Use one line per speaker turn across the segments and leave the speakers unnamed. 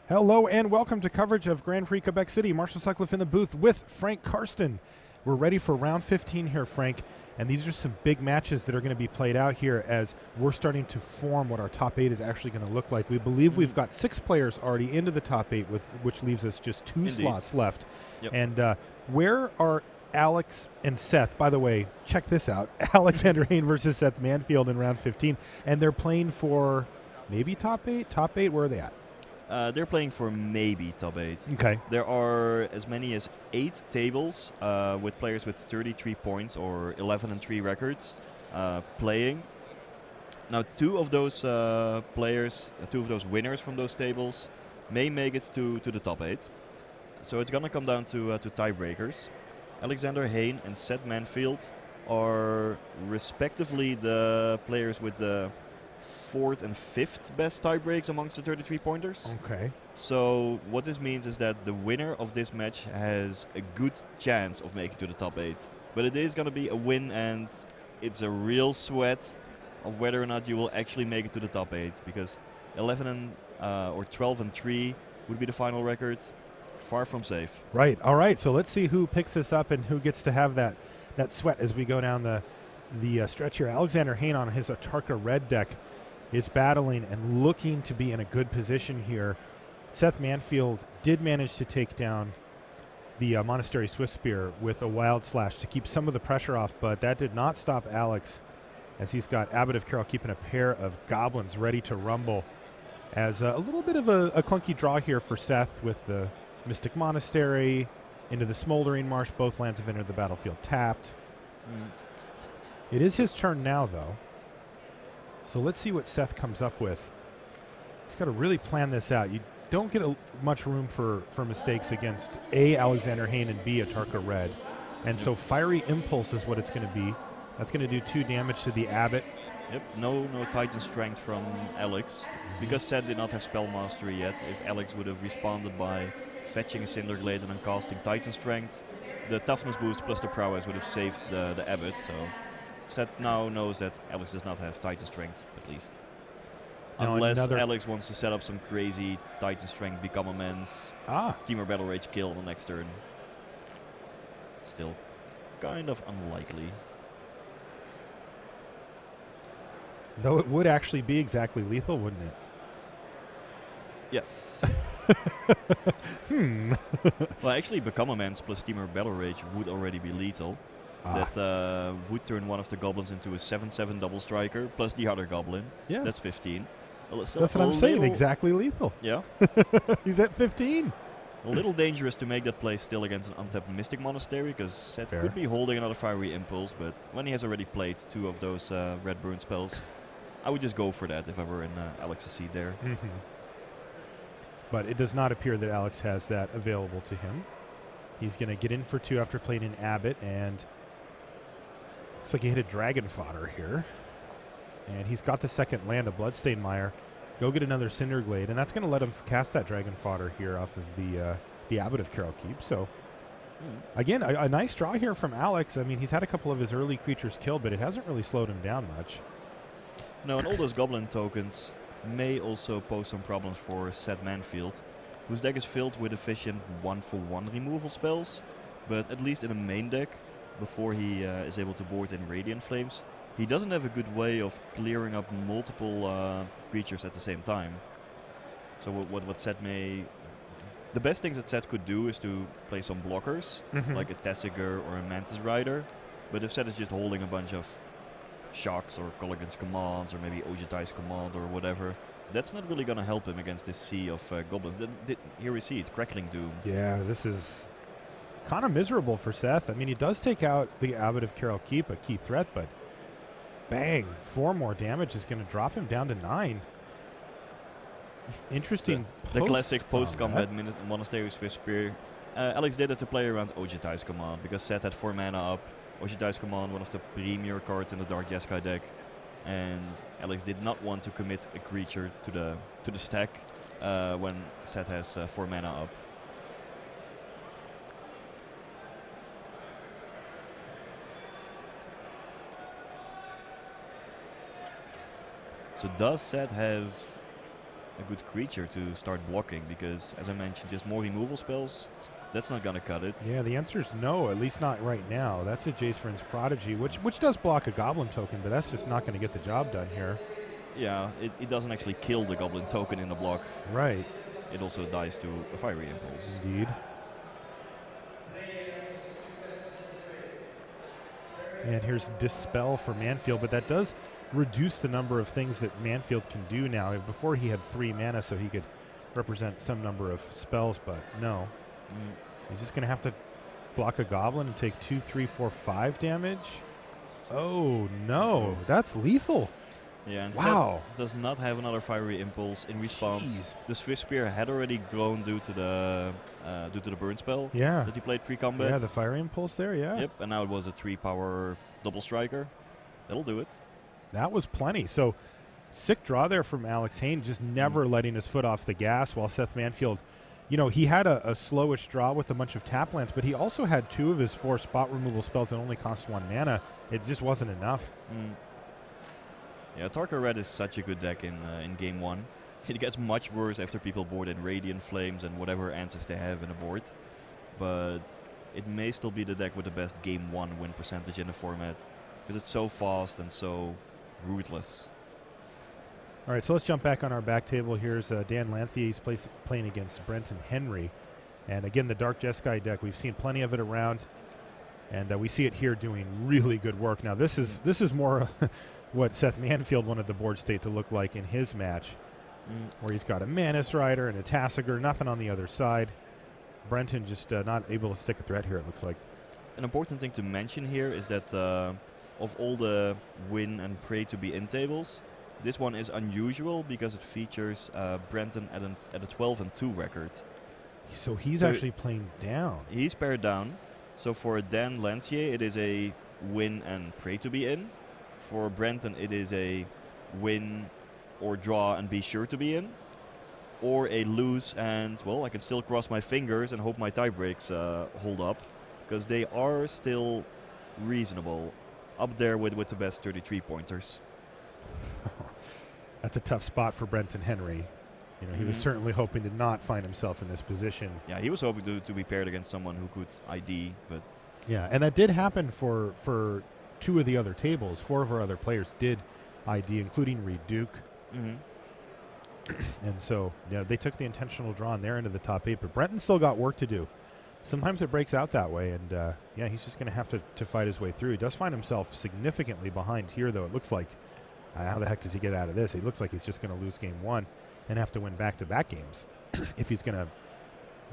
Hello and welcome to coverage of Grand Prix Quebec City. Marshall Sutcliffe in the booth with Frank Karsten. We're ready for round 15 here, Frank, and these are some big matches that are going to be played out here as we're starting to form what our top 8 is actually going to look like. We believe we've got 6 players already into the top 8, which leaves us just 2 slots left.
Yep.
And where are Alex and Seth? By the way, check this out. Alexander Hayne versus Seth Manfield in round 15, and they're playing for maybe top 8? Top 8, where are they at?
They're playing for maybe top 8.
Okay.
There are as many as 8 tables with players with 33 points or 11-3 records playing. Now, 2 of those players, 2 of those winners from those tables may make it to the top 8. So it's going to come down to tiebreakers. Alexander Hayne and Seth Manfield are respectively the players with the 4th and 5th best tie breaks amongst the 33 pointers.
Okay.
So what this means is that the winner of this match has a good chance of making to the top 8. But it is going to be a win, and it's a real sweat of whether or not you will actually make it to the top 8, because 11 or 12-3 would be the final record. Far from safe.
Right. All right. So let's see who picks this up and who gets to have that sweat as we go down the stretch here. Alexander Hayne on his Atarka red deck is battling and looking to be in a good position here. Seth Manfield did manage to take down the Monastery Swift Spear with a Wild Slash to keep some of the pressure off, but that did not stop Alex, as he's got Abbot of Carroll keeping a pair of goblins ready to rumble. As a little bit of a clunky draw here for Seth with the Mystic Monastery into the Smoldering Marsh. Both lands have entered the battlefield tapped. It is his turn now, though. So let's see what Seth comes up with. He's got to really plan this out. You don't get much room for mistakes against A, Alexander Hayne, and B, Atarka Red. And so Fiery Impulse is what it's going to be. That's going to do 2 damage to the Abbot.
Yep, no Titan Strength from Alex. Because Seth did not have Spell Mastery yet, if Alex would have responded by fetching a Cinderglade and then casting Titan Strength, the toughness boost plus the prowess would have saved the Abbot. So Seth now knows that Alex does not have Titan Strength, at least.
Now
unless Alex wants to set up some crazy Titan Strength, Become Immense, Teamer Battle Rage kill on the next turn. Still kind of unlikely.
Though it would actually be exactly lethal, wouldn't it?
Yes. Well, actually, Become Immense plus Teamer Battle Rage would already be lethal. That would turn one of the goblins into a 7/7 double striker plus the other goblin.
Yeah.
That's 15. Well,
that's what I'm saying, exactly lethal.
Yeah.
He's at 15.
A little dangerous to make that play still against an untapped Mystic Monastery, because Seth could be holding another Fiery Impulse, but when he has already played 2 of those Red Burn spells, I would just go for that if I were in Alex's seat there.
But it does not appear that Alex has that available to him. He's going to get in for 2 after playing an Abbot, and looks like he hit a Dragon Fodder here. And he's got the second land, a Bloodstained Mire. Go get another Cinderglade, and that's going to let him cast that Dragon Fodder here off of the Abbot of Carroll Keep. So, again, a nice draw here from Alex. I mean, he's had a couple of his early creatures killed, but it hasn't really slowed him down much.
No, and all those Goblin tokens may also pose some problems for Seth Manfield, whose deck is filled with efficient 1-for-1 removal spells, but at least in a main deck, before he is able to board in Radiant Flames, he doesn't have a good way of clearing up multiple creatures at the same time. So what Seth may... The best things that Seth could do is to play some blockers, like a Tessiger or a Mantis Rider, but if Seth is just holding a bunch of Shocks or Colligan's Commands or maybe Ojitai's Command or whatever, that's not really going to help him against this sea of goblins. Here we see it, Crackling Doom.
Yeah, this is kind of miserable for Seth. I mean, he does take out the Abbot of Carroll Keep, a key threat, but bang, 4 more damage is going to drop him down to 9. Interesting.
The classic post-combat Monastery Swift Spear. Alex did it to play around Ojitai's Command, because Seth had 4 mana up. Ojitai's Command, one of the premier cards in the Dark Jeskai deck, and Alex did not want to commit a creature to the stack when Seth has 4 mana up. So does Seth have a good creature to start blocking, because as I mentioned, just more removal spells, that's not gonna cut it.
Yeah, the answer is no, at least not right now. That's a Jace Vryn's Prodigy, which does block a Goblin token, but that's just not going to get the job done here.
Yeah, it doesn't actually kill the Goblin token in the block.
Right.
It also dies to a Fiery Impulse.
Indeed. And here's Dispel for Manfield, but that does reduce the number of things that Manfield can do now. Before he had 3 mana, so he could represent some number of spells, but no. He's just going to have to block a Goblin and take 2, 3, 4, 5 damage. Oh, no. That's lethal.
Yeah, and
wow.
Seth does not have another Fiery Impulse in response.
Jeez.
The Swift Spear had already grown due to the burn spell
Yeah.
that he played pre-combat.
Yeah, the Fire Impulse there, yeah.
Yep, and now it was a 3-power double striker. That'll do it.
That was plenty. So, sick draw there from Alex Hayne, just never letting his foot off the gas, while Seth Manfield, you know, he had a slowish draw with a bunch of tap lands, but he also had 2 of his 4 spot removal spells that only cost 1 mana. It just wasn't enough.
Yeah, Tarka Red is such a good deck in Game 1. It gets much worse after people board in Radiant Flames and whatever answers they have in a board. But it may still be the deck with the best Game 1 win percentage in the format, because it's so fast and so ruthless.
All right, so let's jump back on our back table. Here's Dan Lanthier. He's playing against Brenton Henry. And again, the Dark Jeskai deck, we've seen plenty of it around. And we see it here doing really good work. Now, this is more what Seth Manfield wanted the board state to look like in his match, where he's got a Manus Rider and a Tassiger, nothing on the other side. Brenton just not able to stick a threat here, it looks like.
An important thing to mention here is that of all the win and pray to be in tables, this one is unusual because it features Brenton at a 12-2 record.
So he's
So
actually playing down.
He's paired down. So for Dan Lancier, it is a win and pray to be in. For Brenton, it is a win or draw and be sure to be in. Or a lose and, well, I can still cross my fingers and hope my tie breaks hold up, because they are still reasonable. Up there with the best 33 pointers.
That's a tough spot for Brenton Henry. You know, he was certainly hoping to not find himself in this position.
Yeah, he was hoping to be paired against someone who could ID, but...
Yeah, and that did happen for 2 of the other tables. 4 of our other players did ID, including Reed Duke. And so, yeah, they took the intentional draw on their end of the top 8, but Brenton still got work to do. Sometimes it breaks out that way, and yeah, he's just going to have to fight his way through. He does find himself significantly behind here, though. It looks like, how the heck does he get out of this? It looks like he's just going to lose game 1 and have to win back-to-back games if he's going to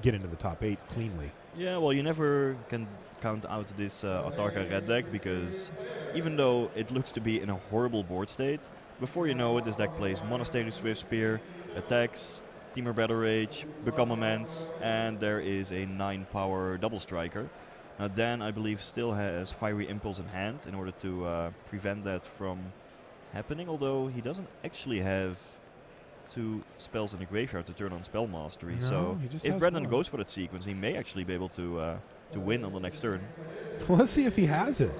get into the top 8 cleanly.
Yeah, well, you never can count out this Autarka red deck, because even though it looks to be in a horrible board state, before you know it, this deck plays Monastery Swift Spear, attacks, Temur Battle Rage, Become Immense, and there is a 9-power double striker. Now Dan, I believe, still has Fiery Impulse in hand in order to prevent that from happening, although he doesn't actually have 2 spells in the graveyard to turn on Spell Mastery.
No,
So
he just
if
has
Brendan
1.
goes for that sequence, he may actually be able to win on the next turn.
Well, let's see if he has it.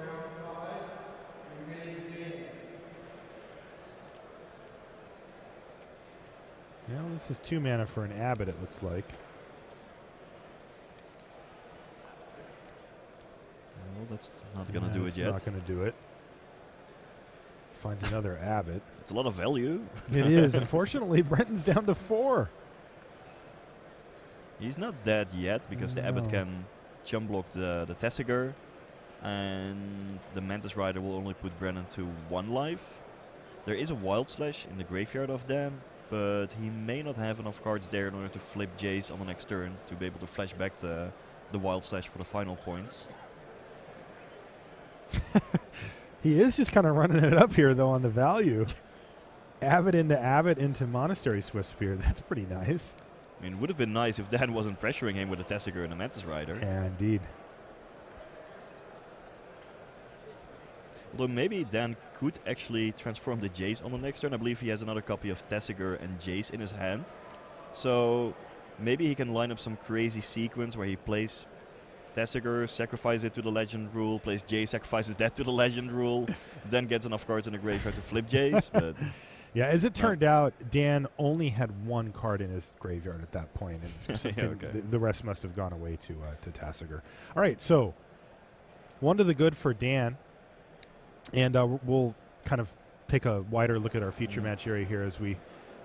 Yeah, well, this is 2 mana for an Abbot, it looks like.
Well, that's not going to do it
It's
yet.
not going to do it. Finds another Abbot.
It's a lot of value.
It is. Unfortunately, Brenton's down to 4.
He's not dead yet, because the Abbot
No.
can chum block the Tessiger, and the Mantis Rider will only put Brennan to 1 life. There is a Wild Slash in the graveyard of them, but he may not have enough cards there in order to flip Jace on the next turn to be able to flash back the Wild Slash for the final points.
He is just kind of running it up here, though, on the value. Abbot into Monastery Swift Spear. That's pretty nice.
I mean, it would have been nice if Dan wasn't pressuring him with a Tessiger and a Mantis Rider.
Yeah, indeed.
Although maybe Dan could actually transform the Jace on the next turn. I believe he has another copy of Tessiger and Jace in his hand. So maybe he can line up some crazy sequence where he plays Tessiger, sacrifices it to the Legend rule, plays Jace, sacrifices that to the Legend rule, then gets enough cards in the graveyard to flip Jace. But
Yeah, as it turned out, Dan only had one card in his graveyard at that point, and the rest must have gone away to Tassiger. All right, so one to the good for Dan, and we'll kind of take a wider look at our feature match area here as we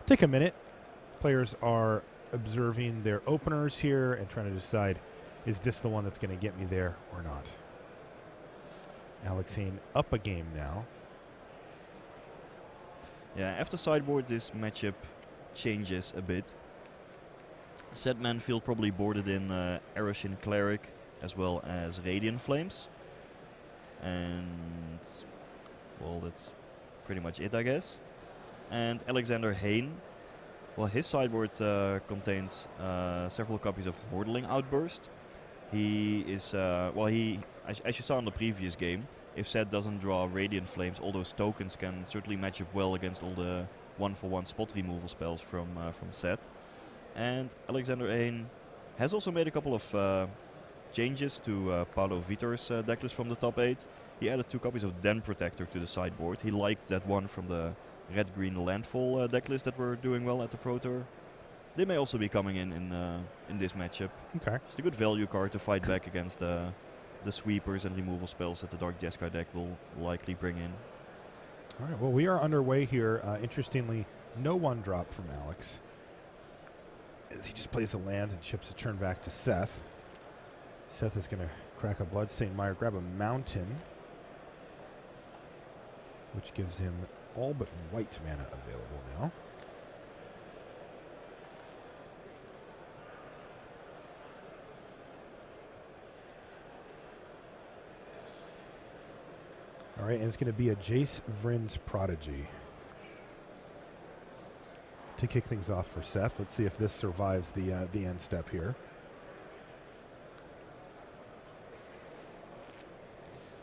take a minute. Players are observing their openers here and trying to decide, is this the one that's going to get me there or not? Alex Hayne up a game now.
Yeah, after sideboard, this matchup changes a bit. Seth Manfield probably boarded in Arashin Cleric as well as Radiant Flames. And, well, that's pretty much it, I guess. And Alexander Hayne, well, his sideboard contains several copies of Hordling Outburst. He is, as you saw in the previous game, if Seth doesn't draw Radiant Flames, all those tokens can certainly match up well against all the 1-for-1 spot removal spells from Seth. And Alexander Hayne has also made a couple of changes to Paulo Vitor's decklist from the top 8. He added 2 copies of Den Protector to the sideboard. He liked that one from the red-green landfall decklist that were doing well at the Pro Tour. They may also be coming in this matchup.
Okay.
It's a good value card to fight back against the sweepers and removal spells that the Dark Jeskai deck will likely bring in.
All right, well, we are underway here. Interestingly, no one drop from Alex, as he just plays a land and chips a turn back to Seth. Seth is going to crack a Bloodstained Mire, grab a Mountain, which gives him all but white mana available now. All right, and it's going to be a Jace Vryn's Prodigy to kick things off for Seth. Let's see if this survives the end step here.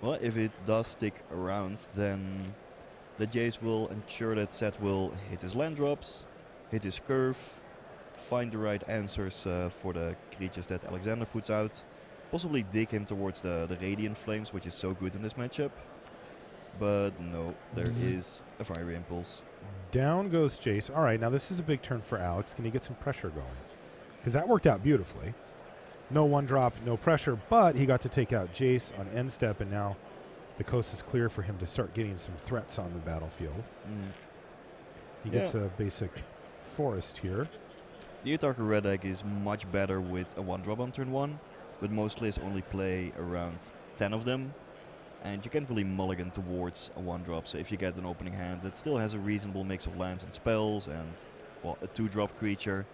Well, if it does stick around, then the Jace will ensure that Seth will hit his land drops, hit his curve, find the right answers for the creatures that Alexander puts out, possibly dig him towards the Radiant Flames, which is so good in this matchup. But no, there is a Fiery Impulse.
Down goes Jace. All right, now this is a big turn for Alex. Can he get some pressure going? Because that worked out beautifully. No one drop, no pressure, but he got to take out Jace on end step, and now the coast is clear for him to start getting some threats on the battlefield. He gets a basic forest here.
The Atarka Red deck is much better with a 1-drop on turn 1, but most lists only play around 10 of them. And you can't really mulligan towards a 1-drop, so if you get an opening hand that still has a reasonable mix of lands and spells and, well, a 2-drop creature,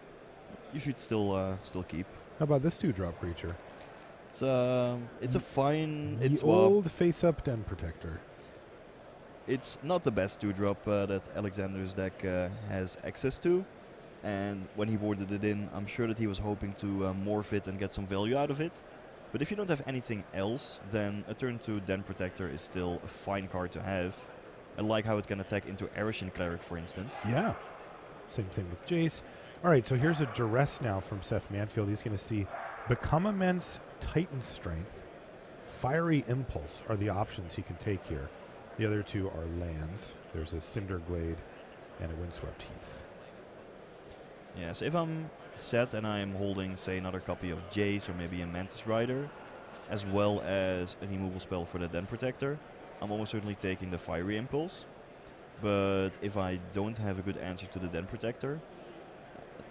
you should still keep.
How about this 2-drop creature?
It's a fine...
The
it's
old face-up Den Protector.
It's not the best 2-drop that Alexander's deck has access to. And when he boarded it in, I'm sure that he was hoping to morph it and get some value out of it. But if you don't have anything else, then a turn 2 Den Protector is still a fine card to have. I like how it can attack into Arashin Cleric, for instance.
Yeah. Same thing with Jace. All right, so here's a duress now from Seth Manfield. He's going to see Become Immense, Titan Strength, Fiery Impulse are the options he can take here. The other 2 are lands. There's a Cinder Glade and a Windswept Heath.
Yeah, so if I'm Seth and I am holding, say, another copy of Jace or maybe a Mantis Rider, as well as a removal spell for the Den Protector, I'm almost certainly taking the Fiery Impulse. But if I don't have a good answer to the Den Protector,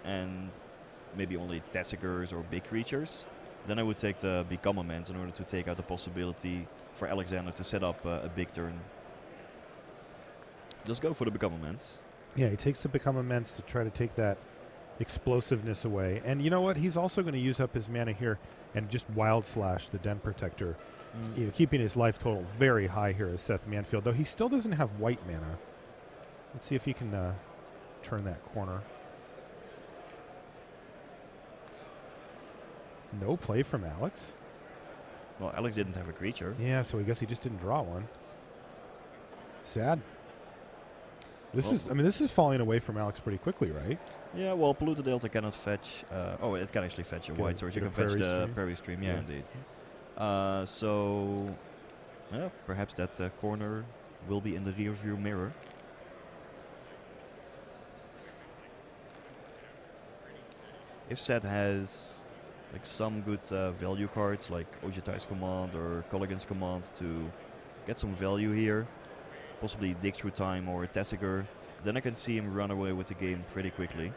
and maybe only Tessigers or big creatures, then I would take the Become Immense in order to take out the possibility for Alexander to set up a big turn. Just go for the Become Immense.
Yeah, he takes the Become Immense to try to take that explosiveness away. And you know what? He's also going to use up his mana here and just Wild Slash the Den Protector, you know, keeping his life total very high here as Seth Manfield, though he still doesn't have white mana. Let's see if he can turn that corner. No play from Alex.
Well, Alex didn't have a creature.
Yeah, so I guess he just didn't draw one. Sad. This is falling away from Alex pretty quickly, right?
Yeah, well, Polluted Delta cannot fetch... it can actually fetch a white source. You can fetch the Prairie Stream, yeah, indeed. So, yeah, perhaps that corner will be in the rear view mirror. if Seth has like some good value cards like Ojitai's Command or Colligan's Command to get some value here, possibly Dig Through Time or Tessiger, then I can see him run away with the game pretty quickly.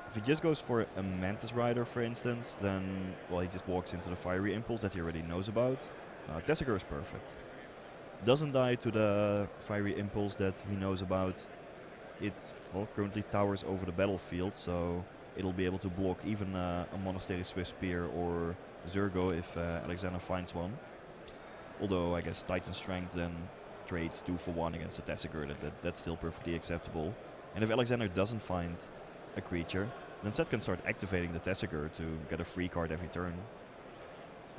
If he just goes for a Mantis Rider, for instance, then, well, he just walks into the Fiery Impulse that he already knows about. Tessiger is perfect. Doesn't die to the Fiery Impulse that he knows about. It, well, currently towers over the battlefield, so it'll be able to block even a Monastery Swift Spear or Zergo if Alexander finds one. Although I guess Titan Strength then trades 2 for 1 against a Tessiger, that's still perfectly acceptable. And if Alexander doesn't find a creature, then Seth can start activating the Tessiger to get a free card every turn.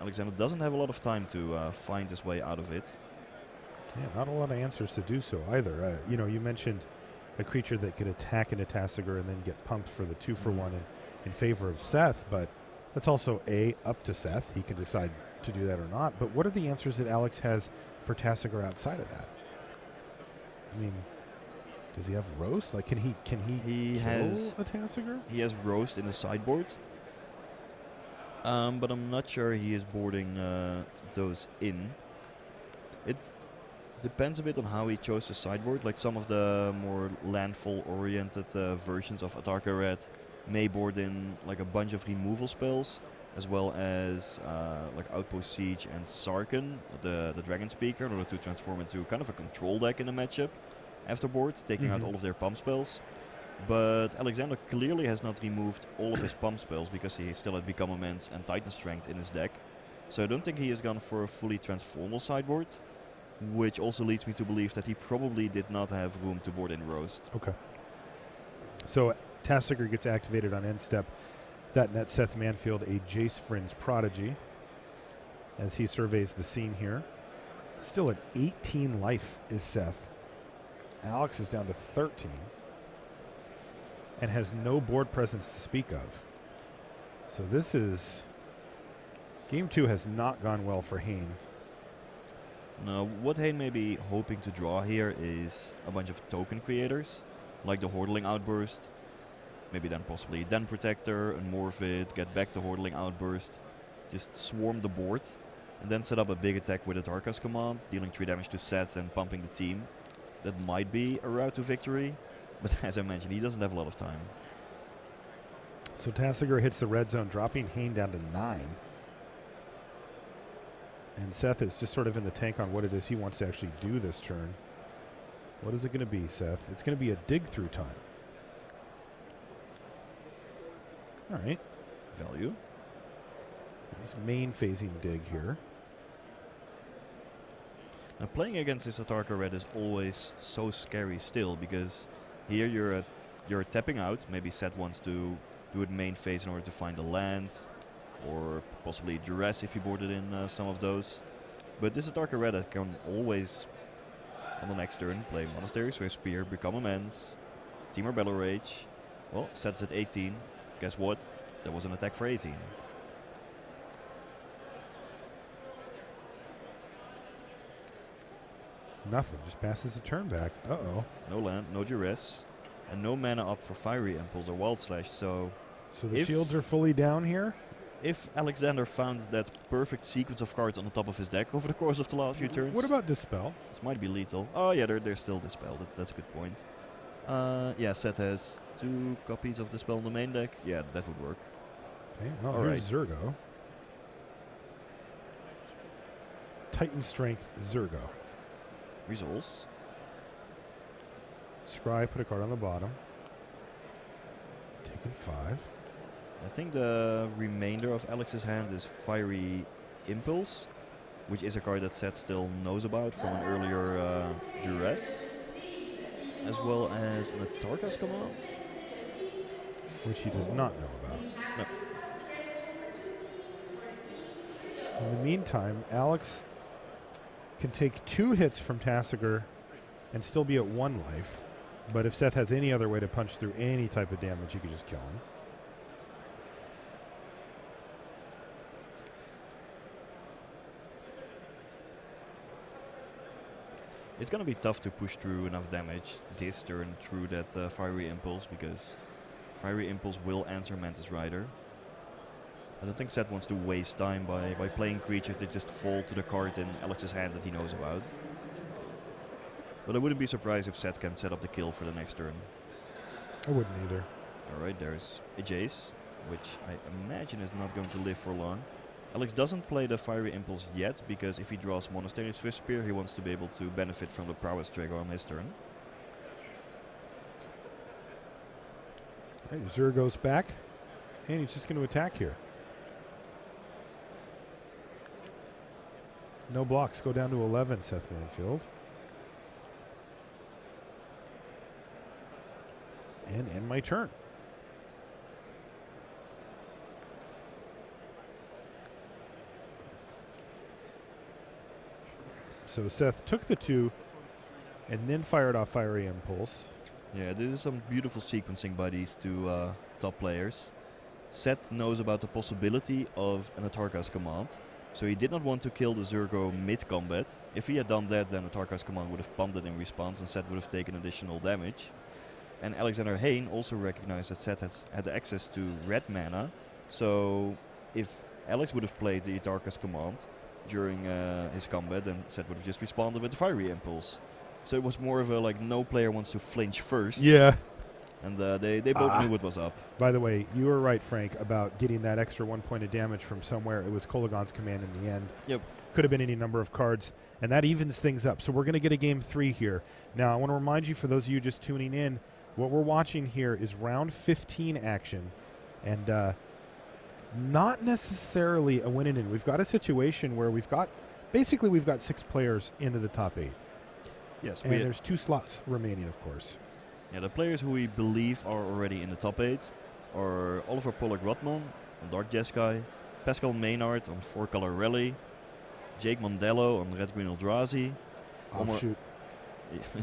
Alexander doesn't have a lot of time to find his way out of it.
Yeah, not a lot of answers to do so either. You know, you mentioned a creature that could attack into Tessiger and then get pumped for the 2 for 1 in favor of Seth, but that's also up to Seth. He can decide to do that or not. But what are the answers that Alex has for Tessiger outside of that? I mean, does he have Roast? Like, can he kill a Tessiger?
He has Roast in his sideboard, but I'm not sure he is boarding those in. It depends a bit on how he chose the sideboard. Like some of the more landfall-oriented versions of Atarka Red may board in like a bunch of removal spells, as well as like Outpost Siege and Sarkhan, the Dragon Speaker, in order to transform into kind of a control deck in the matchup afterboard, taking out all of their pump spells. But Alexander clearly has not removed all of his pump spells because he still had Become Immense and Titan Strength in his deck. So I don't think he has gone for a fully transformal sideboard, which also leads me to believe that he probably did not have room to board in Roast.
Okay. So Tessiger gets activated on end step. That nets Seth Manfield a Jace Vryn's Prodigy as he surveys the scene here. Still at 18 life is Seth. Alex is down to 13 and has no board presence to speak of. So this is... Game 2 has not gone well for Hayne.
Now, what Hayne may be hoping to draw here is a bunch of token creators, like the Hordling Outburst, maybe then possibly Den Protector, unmorph it, get back to Hordling Outburst, just swarm the board, and then set up a big attack with Atarka's Command, dealing 3 damage to Seth and pumping the team. That might be a route to victory, but as I mentioned, he doesn't have a lot of time.
So Tessiger hits the red zone, dropping Hayne down to 9. And Seth is just sort of in the tank on what it is he wants to actually do this turn. What is it going to be, Seth? It's going to be a Dig Through Time. All right.
Value.
He's main phasing Dig here.
Now playing against this Atarka Red is always so scary still, because here you're tapping out. Maybe Seth wants to do it main phase in order to find a land, or possibly Duress if he boarded in some of those. But this Atarka Red can always, on the next turn, play Monastery Swift Spear, Become Immense, Temur Battle Rage. Well, Seth's at 18. Guess what? That was an attack for 18.
Nothing. Just passes the turn back. Uh-oh.
No land, no Duress, and no mana up for Fiery Impulse or Wild Slash, so...
So the shields are fully down here?
If Alexander found that perfect sequence of cards on the top of his deck over the course of the last few turns...
What about Dispel?
This might be lethal. Oh yeah, they're still Dispel. That's a good point. Yeah, Seth has 2 copies of Dispel in the main deck. Yeah, that would work.
Okay, well, here's Zergo. Titan Strength Zergo.
Resolves.
Scry, put a card on the bottom. Taking 5.
I think the remainder of Alex's hand is Fiery Impulse, which is a card that Seth still knows about from an earlier Duress, as well as an Atarka's Command,
which he does not know about.
No.
In the meantime, Alex can take 2 hits from Tessiger and still be at 1 life. But if Seth has any other way to punch through any type of damage, he could just kill him.
It's going to be tough to push through enough damage this turn through that Fiery Impulse, because Fiery Impulse will answer Mantis Rider. I don't think Seth wants to waste time by playing creatures that just fall to the card in Alex's hand that he knows about. But I wouldn't be surprised if Seth can set up the kill for the next turn.
I wouldn't either.
Alright, there's a Jace, which I imagine is not going to live for long. Alex doesn't play the Fiery Impulse yet, because if he draws Monastery Swift Spear, he wants to be able to benefit from the Prowess trigger on his turn.
Right, Zur goes back, and he's just going to attack here. No blocks, go down to 11, Seth Manfield. And end my turn. So Seth took the 2 and then fired off Fiery Impulse.
Yeah, this is some beautiful sequencing by these two top players. Seth knows about the possibility of an Atarka's command, so he did not want to kill the Zergo mid-combat. If he had done that, then Atarka's command would have pumped it in response and Seth would have taken additional damage. And Alexander Hayne also recognized that Seth had access to red mana, so if Alex would have played the Atarka's command during his combat, then Seth would have just responded with the Fiery Impulse. So it was more of a like, no player wants to flinch first.
Yeah.
And they both knew what was up.
By the way, you were right, Frank, about getting that extra 1 point of damage from somewhere. It was Kolagon's command in the end.
Yep.
Could have been any number of cards, and that evens things up. So we're going to get a game 3 here. Now, I want to remind you, for those of you just tuning in, what we're watching here is round 15 action, and not necessarily a win and in. We've got a situation where we've got 6 players into the top 8.
Yes.
And there's 2 slots remaining, of course.
Yeah, the players who we believe are already in the top 8 are Oliver Pollock-Rotman on Dark Jeskai, Pascal Maynard on 4-color Rally, Jake Mondello on Red Green Eldrazi,
Offshoot.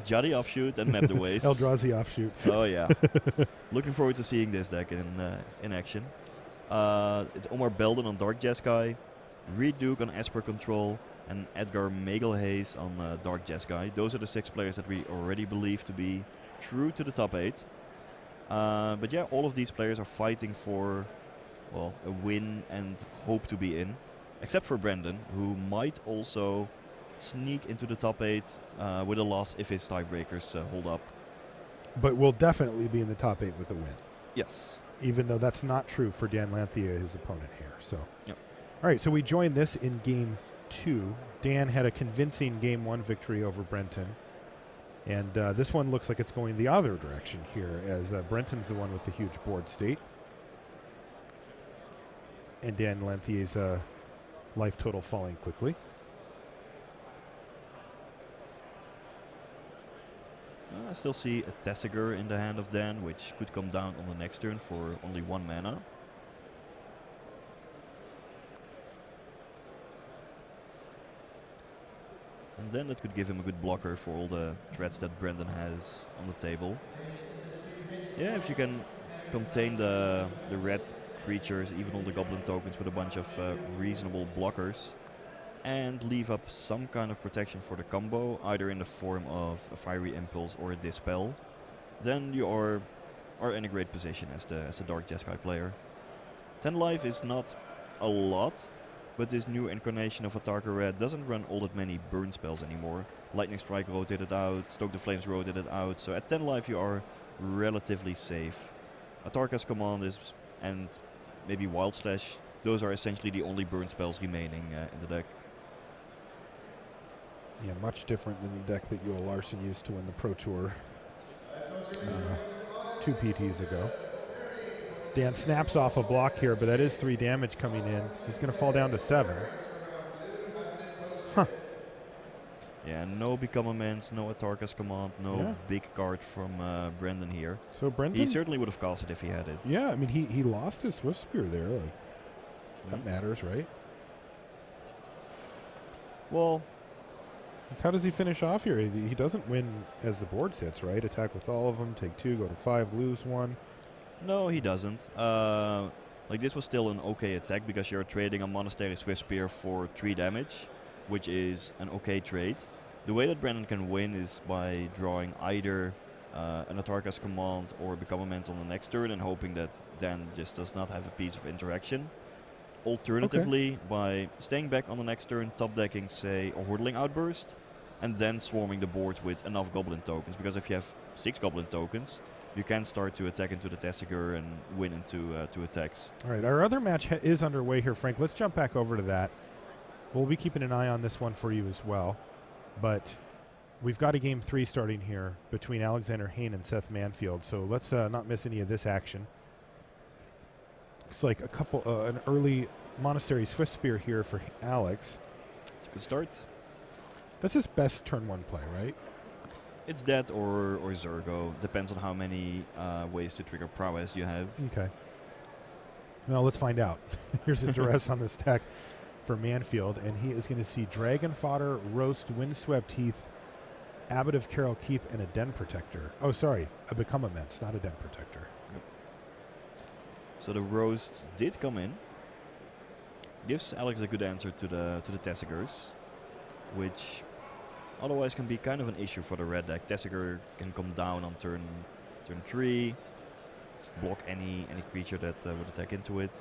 Jadi Offshoot, and Map the Waste.
Eldrazi Offshoot.
Oh yeah. Looking forward to seeing this deck in action. It's Omar Belden on Dark Jeskai, Reed Duke on Esper Control, and Edgar Magelhaze on Dark Jeskai. Those are the 6 players that we already believe to be true to the top 8. But yeah, all of these players are fighting for, well, a win and hope to be in. Except for Brandon, who might also sneak into the top 8 with a loss if his tiebreakers hold up.
But will definitely be in the top 8 with a win.
Yes.
Even though that's not true for Dan Lanthea, his opponent here. So,
yep.
All right, so we joined this in game 2. Dan had a convincing game 1 victory over Brenton. And this one looks like it's going the other direction here, as Brenton's the one with the huge board state. And Dan Lanthea's life total falling quickly.
I still see a Tessiger in the hand of Dan, which could come down on the next turn for only 1 mana. And then that could give him a good blocker for all the threats that Brandon has on the table. Yeah, if you can contain the red creatures, even all the goblin tokens, with a bunch of reasonable blockers, and leave up some kind of protection for the combo, either in the form of a Fiery Impulse or a Dispel, then you are in a great position as the Dark Jeskai player. 10 life is not a lot, but this new incarnation of Atarka Red doesn't run all that many burn spells anymore. Lightning Strike rotated out, Stoke the Flames rotated out, so at 10 life you are relatively safe. Atarka's command is, and maybe Wild Slash, those are essentially the only burn spells remaining in the deck.
Yeah, much different than the deck that Joel Larson used to win the Pro Tour 2 PTs ago. Dan snaps off a block here, but that is 3 damage coming in. He's going to fall down to 7. Huh.
Yeah, no Become Immense, no Atarka's command, no big card from Brendan here.
So Brendan,
he certainly would have cast it if he had it.
Yeah, I mean, he lost his Swift Spear there. Like, that matters, right?
Well,
how does he finish off here? He doesn't win as the board sits, right? Attack with all of them, take 2, go to 5, lose 1.
No, he doesn't. Like, this was still an okay attack because you're trading a Monastery Swift Spear for 3 damage, which is an okay trade. The way that Brandon can win is by drawing either an Atarka's command or become a man's on the next turn and hoping that Dan just does not have a piece of interaction. Alternatively, by staying back on the next turn, top decking, say, a Hordling Outburst, and then swarming the board with enough Goblin tokens. Because if you have 6 Goblin tokens, you can start to attack into the Tessiger and win into 2 attacks.
All right, our other match is underway here, Frank. Let's jump back over to that. We'll be keeping an eye on this one for you as well. But we've got a game 3 starting here between Alexander Hayne and Seth Manfield. So let's not miss any of this action. Looks like an early Monastery Swift Spear here for Alex.
It's a good start.
That's his best turn 1 play, right?
It's that or Zergo. Depends on how many ways to trigger prowess you have.
Okay. Well, let's find out. Here's a duress on this deck for Manfield, and he is going to see Dragon Fodder, Roast, Windswept Heath, Abbot of Carroll Keep, and a Den Protector. Oh, sorry, a Become Immense, not a Den Protector.
Yep. So the Roast did come in. Gives Alex a good answer to the Tessigers, which otherwise can be kind of an issue for the red deck. Tessiger can come down on turn 3, just block any creature that would attack into it.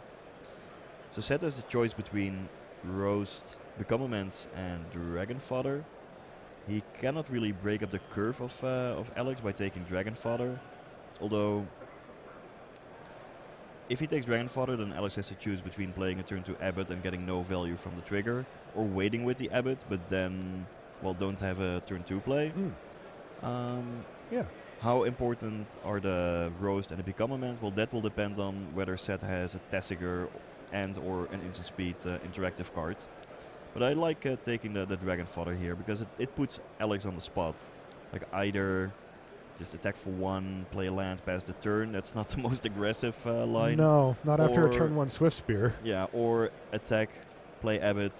So Seth has the choice between Roast, Become Immense, and Dragon Fodder. He cannot really break up the curve of Alex by taking Dragon Fodder, although if he takes Dragon Fodder, then Alex has to choose between playing a turn 2 Abbot and getting no value from the trigger, or waiting with the Abbot, but then, well, don't have a turn 2 play.
Yeah.
How important are the Roast and the Become Immense? Well, that will depend on whether Seth has a Tessiger and or an instant speed interactive card. But I like taking the Dragon Fodder here because it puts Alex on the spot. Like either just attack for 1, play a land, pass the turn. That's not the most aggressive line.
No, not after a turn 1 Swift Spear.
Yeah, or attack, play Abbot,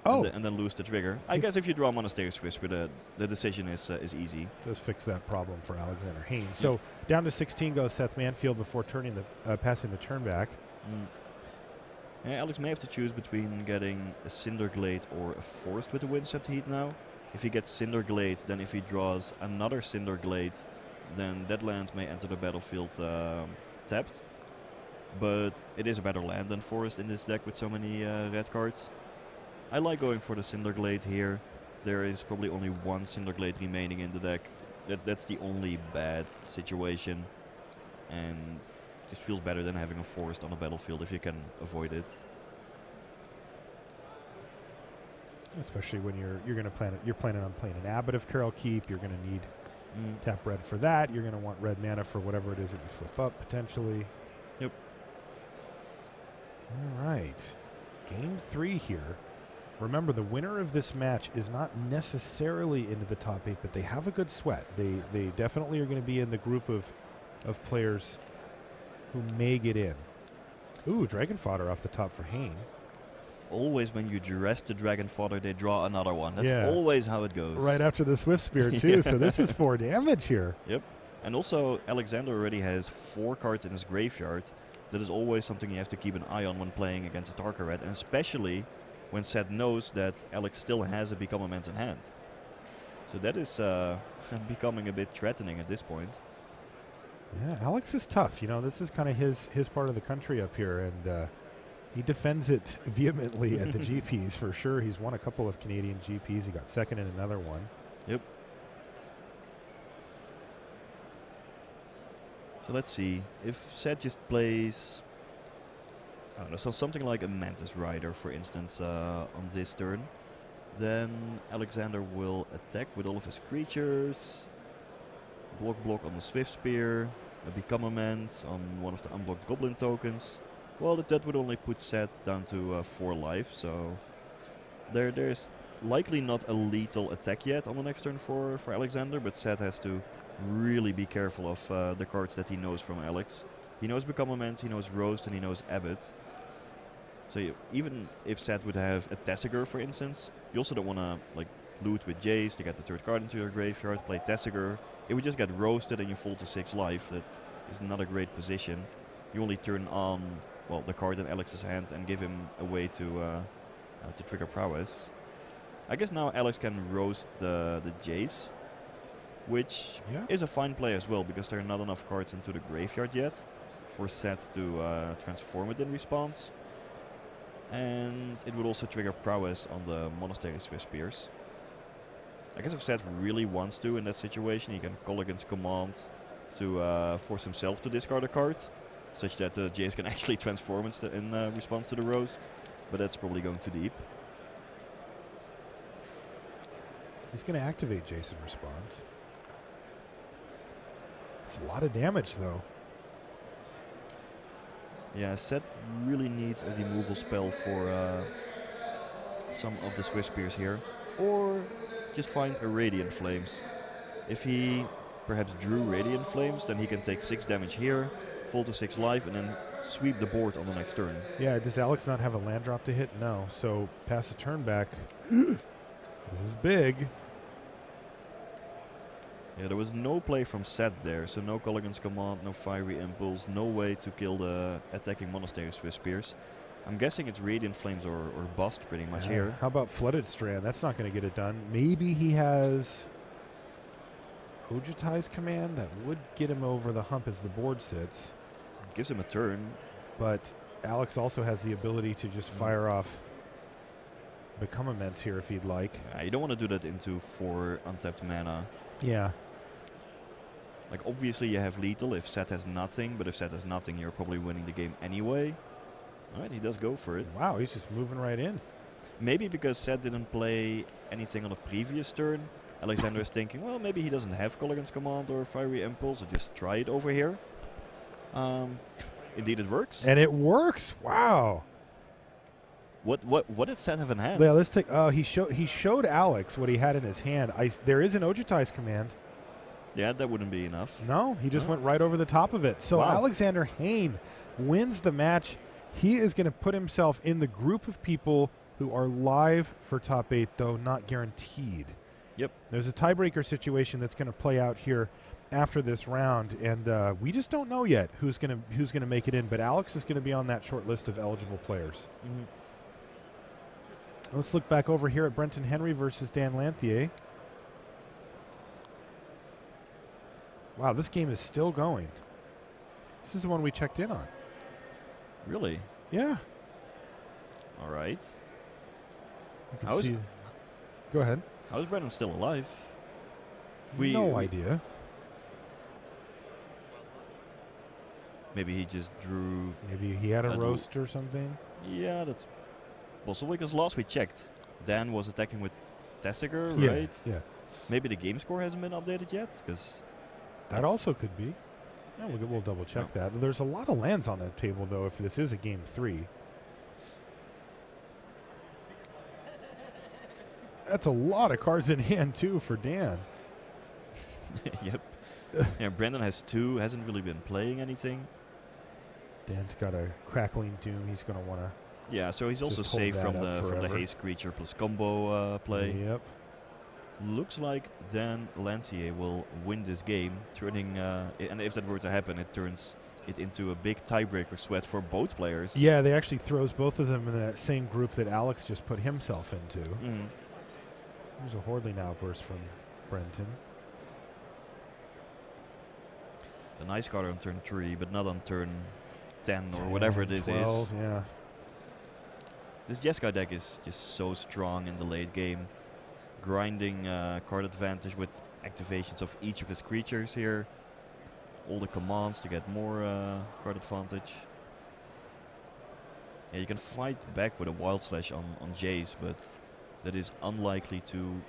and then lose the trigger. I guess if you draw Monastery Swift Spear, the decision is easy.
Does fix that problem for Alexander Hayne. So down to 16 goes Seth Manfield before passing the turn back.
Yeah, Alex may have to choose between getting a Cinderglade or a Forest with the Windswept Heath now. If he gets Cinderglade, then if he draws another Cinderglade, then that land may enter the battlefield tapped. But it is a better land than Forest in this deck with so many red cards. I like going for the Cinderglade here. There is probably only 1 Cinderglade remaining in the deck. That's the only bad situation. And just feels better than having a Forest on the battlefield if you can avoid it.
Especially when you're going to plan it. You're planning on playing an Abbot of Carroll Keep. You're going to need tap red for that. You're going to want red mana for whatever it is that you flip up potentially.
Yep.
All right. Game 3 here. Remember, the winner of this match is not necessarily into the top 8, but they have a good sweat. They definitely are going to be in the group of players who may get in. Ooh, Dragon Fodder off the top for Hayne.
Always when you duress the Dragon Fodder, they draw another one. That's always how it goes.
Right after the Swift Spear, too. So this is 4 damage here.
Yep. And also, Alexander already has 4 cards in his graveyard. That is always something you have to keep an eye on when playing against a Tarka Red, and especially when Seth knows that Alex still has a Become Immense in hand. So that is becoming a bit threatening at this point.
Yeah, Alex is tough. You know, this is kind of his part of the country up here, and he defends it vehemently at the GPs for sure. He's won a couple of Canadian GPs. He got second in another one.
Yep. So let's see. If Seth just plays, I don't know, so something like a Mantis Rider, for instance, on this turn, then Alexander will attack with all of his creatures. Block on the Swift Spear. Become Immense on one of the unblocked Goblin tokens. Well, that would only put Seth down to 4 life, so there's likely not a lethal attack yet on the next turn for Alexander, but Seth has to really be careful of the cards that he knows from Alex. He knows Become Immense, he knows Roast, and he knows Abbot. So even if Seth would have a Tessiger, for instance, you also don't want to like loot with Jace to get the 3rd card into your graveyard, play Tessiger. It would just get roasted and you fall to 6 life. That is not a great position. You only turn on, well, the card in Alex's hand and give him a way to trigger prowess. I guess now Alex can roast the Jace. which
Yeah.
is a fine play as well, because there are not enough cards into the graveyard yet for Set to transform it in response. And it would also trigger prowess on the Monastery Swiss Spears. I guess if Set really wants to in that situation, he can call against command to force himself to discard a card, such that Jace can actually transform in response to the roast, but that's probably going too deep.
He's going to activate Jason response. It's a lot of damage, though.
Yeah, Set really needs a removal spell for some of the Swiss Spears here. Or just find a Radiant Flames. If he perhaps drew Radiant Flames, then he can take 6 damage here, fall to 6 life, and then sweep the board on the next turn.
Yeah, does Alex not have a land drop to hit? No. So pass the turn back. This is big.
Yeah, there was no play from Set there, so no Colligan's Command, no Fiery Impulse, no way to kill the attacking Monastery Swiss Spears. I'm guessing it's Radiant Flames or bust pretty much here.
How about Flooded Strand? That's not going to get it done. Maybe he has Ojutai's Command. That would get him over the hump as the board sits.
Gives him a turn.
But Alex also has the ability to just fire off Become Immense here if he'd like.
You don't want to do that into 4 untapped mana.
Yeah.
Like, obviously you have lethal if Set has nothing, but if Set has nothing, you're probably winning the game anyway. Alright, he does go for it.
Wow, he's just moving right in.
Maybe because Set didn't play anything on the previous turn, Alexander is thinking, well, maybe he doesn't have Colligan's Command or Fiery Impulse, so just try it over here. Indeed it works.
And it works. Wow.
What did Set have in hand?
Yeah, let's take. He showed Alex what he had in his hand. There is an Ojutai's Command.
Yeah, that wouldn't be enough.
No, he just went right over the top of it. So
Wow.
Alexander Hayne wins the match. He is going to put himself in the group of people who are live for top 8, though not guaranteed.
Yep.
There's a tiebreaker situation that's going to play out here after this round, and we just don't know yet who's going to make it in. But Alex is going to be on that short list of eligible players.
Mm-hmm.
Let's look back over here at Brenton Henry versus Dan Lanthier. Wow, this game is still going. This is the one we checked in on.
Really?
Yeah.
All right.
You can
How is
see. Go ahead.
How is Brennan still alive?
No idea.
Maybe he just drew.
Maybe he had a
a
roast or something.
Yeah, that's possible, because last we checked, Dan was attacking with Tessiger,
Yeah,
right?
yeah.
Maybe the game score hasn't been updated yet, because
That also could be. Yeah, we'll double check that. There's a lot of lands on that table, though, if this is a game 3. That's a lot of cards in hand, too, for Dan.
yep. Yeah, Brendan has 2, hasn't really been playing anything.
Dan's got a Crackling Doom. He's going to want to.
Yeah, so he's also
Just hold
safe
that
from
up
the
forever.
haste creature plus combo play.
Yep.
Looks like Dan Lancier will win this game, turning and if that were to happen, it turns it into a big tiebreaker sweat for both players.
Yeah, they actually throws both of them in that same group that Alex just put himself into.
Mm.
There's a Hordling Outburst from Brenton.
A nice card on turn 3, but not on turn 10 or whatever this
12,
is.
Yeah.
This Jeskai deck is just so strong in the late game. Grinding card advantage with activations of each of his creatures here. All the commands to get more card advantage. Yeah, you can fight back with a Wild Slash on Jace, but that is unlikely to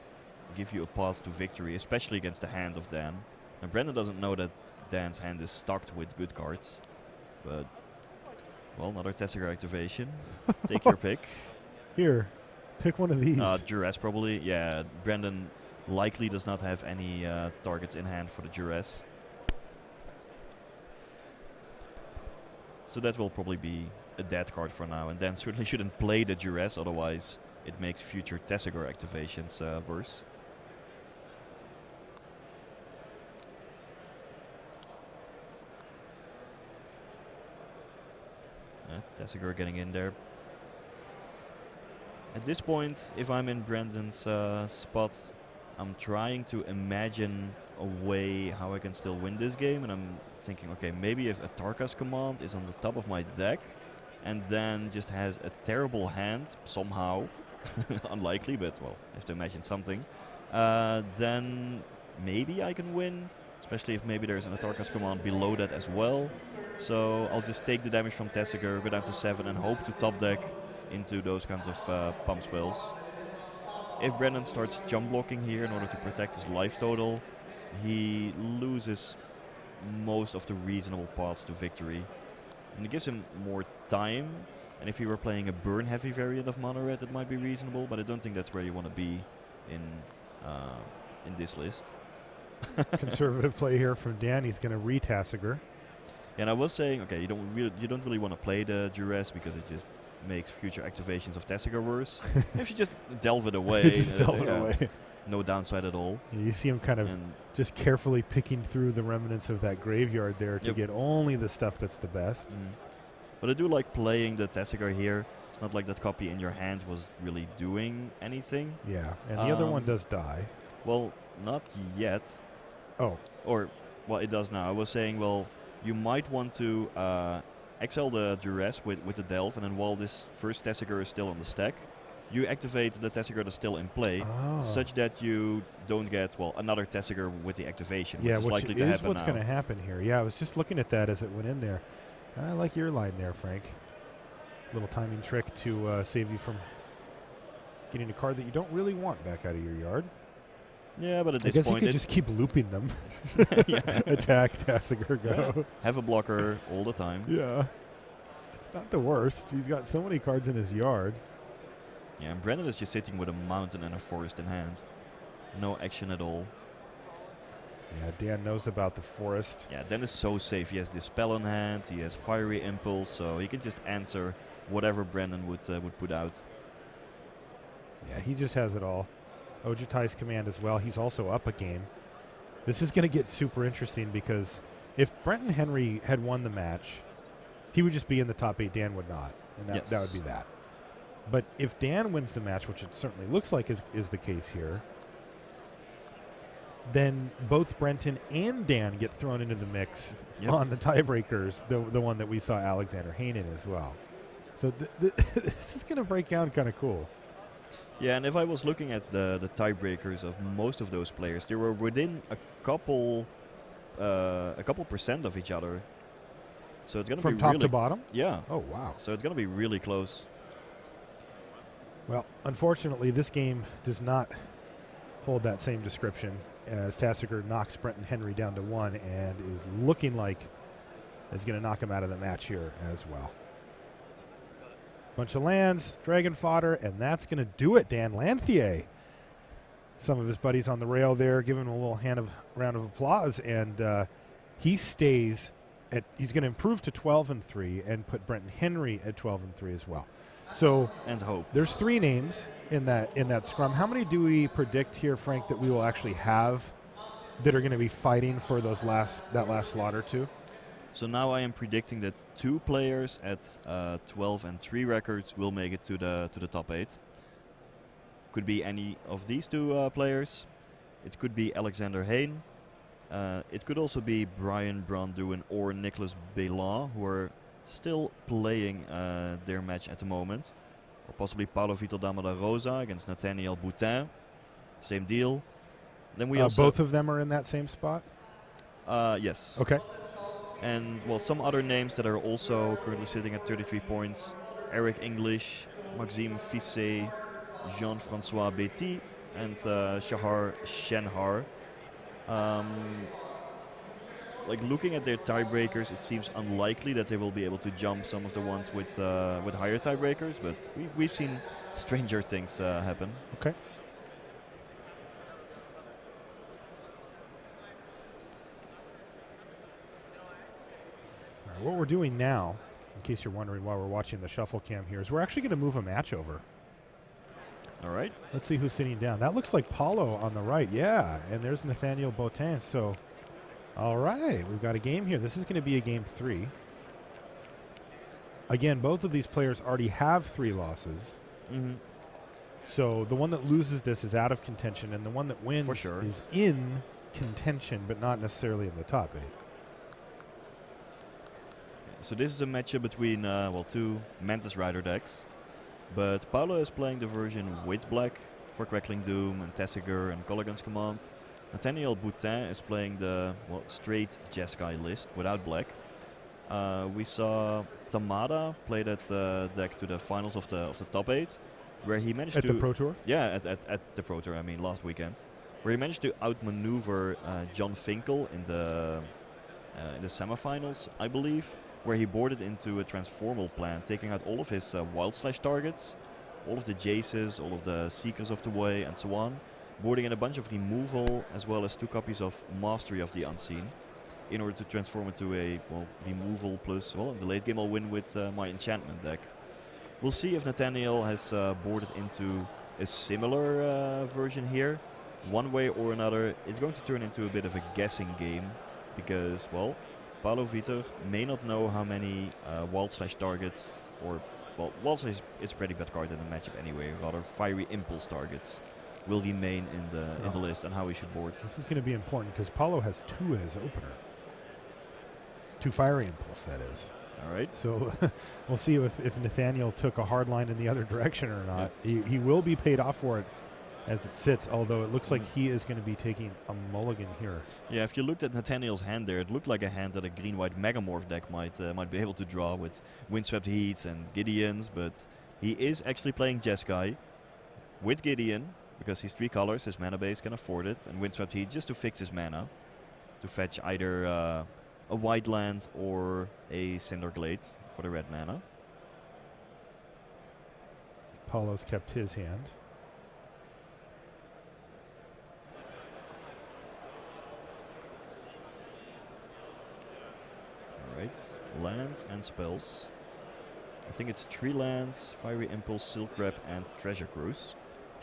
give you a path to victory, especially against the hand of Dan. And Brandon doesn't know that Dan's hand is stocked with good cards. But, well, another Tessiger activation. Take your pick.
Here, pick one of these.
Duress probably. Yeah, Brandon likely does not have any targets in hand for the Duress. So that will probably be a dead card for now. And Dan certainly shouldn't play the Duress, otherwise it makes future Tessiger activations worse. Tessiger getting in there. At this point, if I'm in Brandon's spot, I'm trying to imagine a way how I can still win this game, and I'm thinking, okay, maybe if a Tarkas command is on the top of my deck, and then just has a terrible hand somehow, unlikely, but well, I have to imagine something, then maybe I can win, especially if maybe there's an Atarkas command below that as well. So I'll just take the damage from Tessiger, go down to 7, and hope to top deck into those kinds of pump spells. If Brendan starts jump blocking here in order to protect his life total, he loses most of the reasonable paths to victory. And it gives him more time, and if he were playing a burn heavy variant of Mono Red, it might be reasonable, but I don't think that's where you want to be in this list.
Conservative play here from Dan. He's going to re-Tessiger.
And I was saying, okay, you don't really want to play the Duress because it just makes future activations of Tessiger worse. If you just delve it away,
just delve it away.
No downside at all.
You see him kind of just carefully picking through the remnants of that graveyard there to get only the stuff that's the best.
But I do like playing the Tessiger here. It's not like that copy in your hand was really doing anything.
Yeah, and the other one does die.
Well, not yet.
Oh.
Or, well, it does now. I was saying, well, you might want to exile the Duress with the Delve, and then while this first Tessiger is still on the stack, you activate the Tessiger that's still in play, such that you don't get, well, another Tessiger with the activation, which is likely to happen now.
What's going to happen here. Yeah, I was just looking at that as it went in there. I like your line there, Frank. Little timing trick to save you from getting a card that you don't really want back out of your yard.
Yeah, but at this
I guess
point,
you could just keep looping them. Attack, Tessiger, go.
Yeah. Have a blocker all the time.
Yeah. It's not the worst. He's got so many cards in his yard.
Yeah, and Brendan is just sitting with a mountain and a forest in hand. No action at all.
Yeah, Dan knows about the forest.
Yeah, Dan is so safe. He has Dispel in hand, he has Fiery Impulse, so he can just answer whatever Brendan would put out.
Yeah, he just has it all. Ojutai's command as well. He's also up a game. This is going to get super interesting because if Brenton Henry had won the match, he would just be in the top 8. Dan would not, and that would be that. But if Dan wins the match, which it certainly looks like is the case here, then both Brenton and Dan get thrown into the mix on the tiebreakers, the one that we saw Alexander Hayne in as well. So this is going to break down kind of cool.
Yeah, and if I was looking at the tiebreakers of most of those players, they were within a couple percent of each other. So it's going to be
from top to bottom.
Yeah.
Oh wow.
So it's going to be really close.
Well, unfortunately, this game does not hold that same description, as Tessiger knocks Brenton Henry down to 1 and is looking like is going to knock him out of the match here as well. Bunch of lands, dragon fodder, and that's going to do it, Dan Lanthier. Some of his buddies on the rail there giving him a little round of applause, and he stays at, he's going to improve to 12-3 and put Brenton Henry at 12-3 as well. So
and hope.
There's 3 names in that scrum. How many do we predict here, Frank, that we will actually have that are going to be fighting for that last slot or 2?
So now I am predicting that 2 players at 12-3 records will make it to the top 8. Could be any of these 2 players. It could be Alexander Hayne. It could also be Brian Branduin or Nicholas Bélan, who are still playing their match at the moment. Or possibly Paulo Vitor Dama da Rosa against Nathaniel Boutin. Same deal. Then we also
both of them are in that same spot?
Yes.
Okay.
And, well, some other names that are also currently sitting at 33 points. Eric English, Maxime Fisset, Jean-François Betty, and Shahar Shenhar. Like, looking at their tiebreakers, it seems unlikely that they will be able to jump some of the ones with higher tiebreakers, but we've seen stranger things happen.
Okay. What we're doing now, in case you're wondering why we're watching the shuffle cam here, is we're actually going to move a match over.
All right.
Let's see who's sitting down. That looks like Paulo on the right. Yeah, and there's Nathaniel Boutin. So, all right, we've got a game here. This is going to be a game 3. Again, both of these players already have 3 losses.
Mm-hmm.
So the one that loses this is out of contention, and the one that wins is in contention, but not necessarily in the top 8.
So this is a matchup between, two Mantis Rider decks. But Paolo is playing the version with black for Crackling Doom and Tessiger and Colligan's Command. Nathaniel Boutin is playing the straight Jeskai list without black. We saw Tamada play that deck to the finals of the top 8, where he managed
At
to...
the Pro Tour?
Yeah, at the Pro Tour, I mean, last weekend. Where he managed to outmaneuver John Finkel in the semifinals, I believe, where he boarded into a transformal plan, taking out all of his Wild Slash targets, all of the Jaces, all of the Seekers of the Way, and so on, boarding in a bunch of removal, as well as 2 copies of Mastery of the Unseen, in order to transform it to a, removal plus, in the late game I'll win with my enchantment deck. We'll see if Nathaniel has boarded into a similar version here. One way or another, it's going to turn into a bit of a guessing game, because, Paolo Vitor may not know how many Wild Slash targets, or, Wild Slash is a pretty bad card in the matchup anyway, rather Fiery Impulse targets will remain in the list, and how he should board.
This is going to be important because Paulo has 2 in his opener. 2 Fiery Impulse, that is.
All right.
So we'll see if Nathaniel took a hard line in the other direction or not. He will be paid off for it as it sits, although it looks like he is going to be taking a mulligan here.
Yeah, if you looked at Nathaniel's hand there, it looked like a hand that a green-white Megamorph deck might be able to draw with Windswept Heats and Gideons, but he is actually playing Jeskai with Gideon, because he's 3 colors, his mana base can afford it, and Windswept Heat just to fix his mana, to fetch either a white land or a Cinderglade for the red mana.
Paulo's kept his hand.
Alright, lands and spells. I think it's 3 lands, Fiery Impulse, Silk Grab, and Treasure Cruise.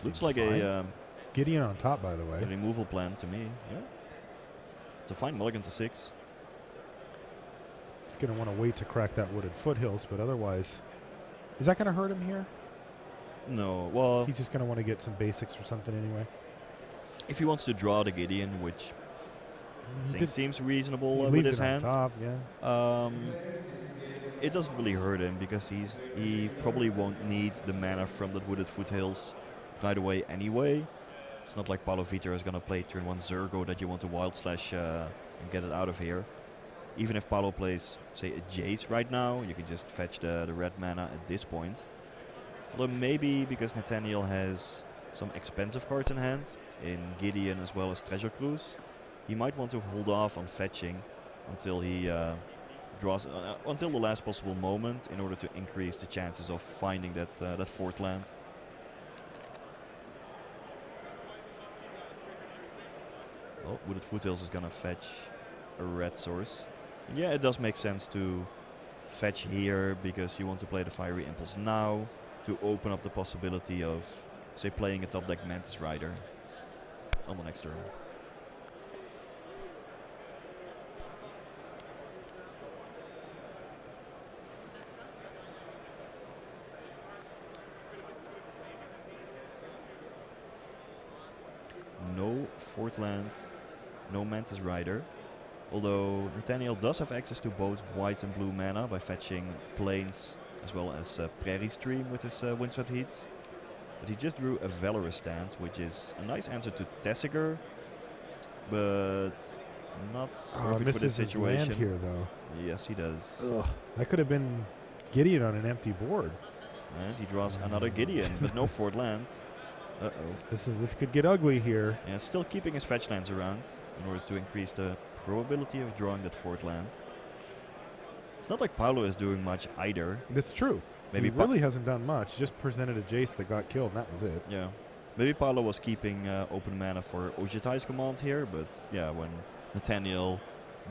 Looks like a
Gideon on top, by the way.
removal plan to me. Yeah, it's a fine mulligan to 6.
He's going to want to wait to crack that Wooded Foothills, but otherwise, is that going to hurt him here?
No, well,
He's just going to want to get some basics or something anyway.
if he wants to draw the Gideon, which I think seems reasonable
He
with
leaves
his
it on
hand,
top, yeah.
it doesn't really hurt him, because he probably won't need the mana from the Wooded Foothills right away anyway. It's not like Paulo Vitor is going to play turn 1 Zergo that you want to Wild Slash and get it out of here. Even if Paulo plays, say, a Jace right now, you can just fetch the red mana at this point. Although maybe because Nathaniel has some expensive cards in hand, in Gideon as well as Treasure Cruise, he might want to hold off on fetching until he draws until the last possible moment, in order to increase the chances of finding that 4th land. Well, Wooded Foothills is gonna fetch a red source. And yeah, it does make sense to fetch here, because you want to play the Fiery Impulse now to open up the possibility of, say, playing a top deck Mantis Rider on the next turn. No 4th land, no Mantis Rider. Although Nathaniel does have access to both white and blue mana by fetching Plains as well as Prairie Stream with his Windswept Heats. But he just drew a Valorous Stance, which is a nice answer to Tessiger, but not perfect for this situation.
Land here, though.
Yes, he does.
Ugh, that could have been Gideon on an empty board.
And he draws another Gideon, but no 4th land. Uh-oh.
This could get ugly here.
Yeah, still keeping his fetch lands around in order to increase the probability of drawing that 4th land. It's not like Paulo is doing much either.
That's true.
Maybe
he really hasn't done much. Just presented a Jace that got killed, and that was it.
Yeah. Maybe Paulo was keeping open mana for Ojitai's command here, but yeah, when Nathaniel